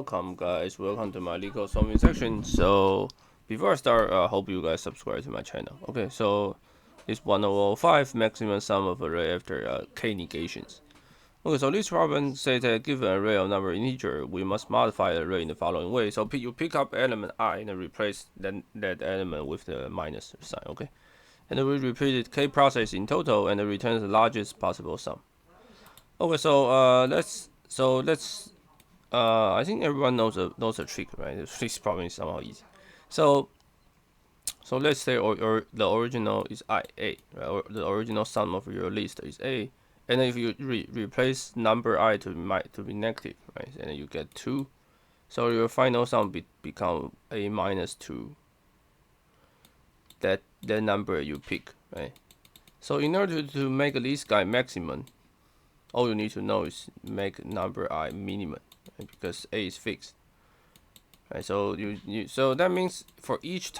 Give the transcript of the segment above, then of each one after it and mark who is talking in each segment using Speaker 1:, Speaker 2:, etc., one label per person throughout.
Speaker 1: welcome guys, welcome to my Leetcode solving section. So before I start, I hope you guys subscribe to my channel. Okay, so it's 1005 maximum sum of array after k negations. Okay, so this problem says that given an array of number integer, we must modify the array in the following way. So you pick up element I and replace that element with the minus sign. Okay, and then we repeat k process in total and return the largest possible sum. Okay, so let's I think everyone knows a trick, right? This problem is somehow easy. So let's say the original is a, right? Or the original sum of your list is a, and then if you replace number I to be negative, right? And then you get 2. So your final sum become a minus 2. That number you pick, right? So in order to make this guy maximum, all you need to know is make number I minimum, right? Because a is fixed. Right, so so that means for each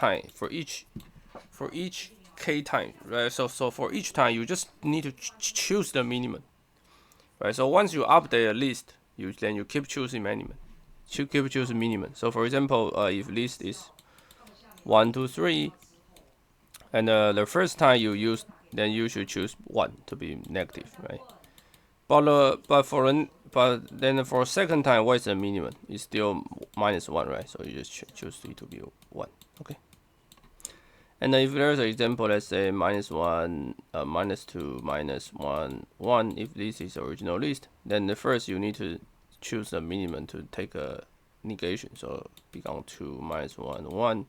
Speaker 1: k time, right? So for each time you just need to choose the minimum, right? So once you update a list, you keep choosing minimum, keep choosing minimum. So for example, if list is 1, 2, 3, and the first time you use, then you should choose 1 to be negative, right? But then for second time, what is the minimum? It's still minus 1, right? So you just choose it to be 1. Okay. And if there's an example, let's say minus 1, minus 2, minus 1, 1. If this is the original list, then the first you need to choose the minimum to take a negation. So become 2, minus 1, 1.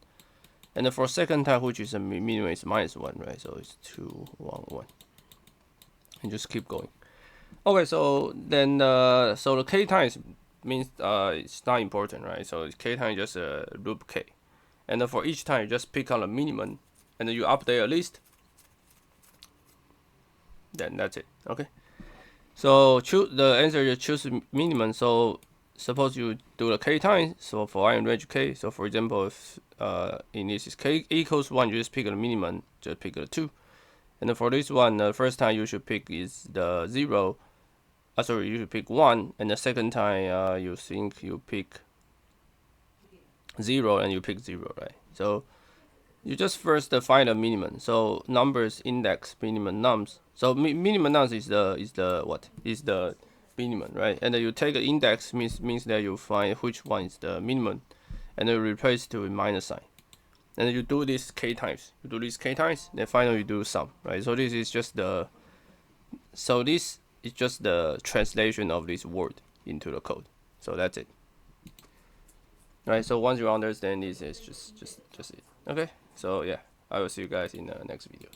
Speaker 1: And then for second time, which is the minimum, is minus 1, right? So it's 2, 1, 1. And just keep going. Okay, so then so the k times means it's not important, right? So k times just loop k, and then for each time you just pick on the minimum, and then you update a list. Then that's it. Okay. So the answer is choose minimum. So suppose you do the k times. So for I in range k. So for example, if in this is k equals 1, you just pick the minimum, just pick the 2. And then for this one, the first time you should pick is the 0. Sorry, you should pick 1, and the second time you think you pick 0, and you pick 0, right? So you just first find a minimum. So numbers index minimum nums. So minimum nums is the minimum, right? And then you take the index means that you find which one is the minimum, and then replace to a minus sign. And then you do this k times. You do this k times, then finally you do sum, right? So this is just the it's just the translation of this word into the code. So that's it. Right, so once you understand this, it's just it. Okay, so yeah, I will see you guys in the next videos.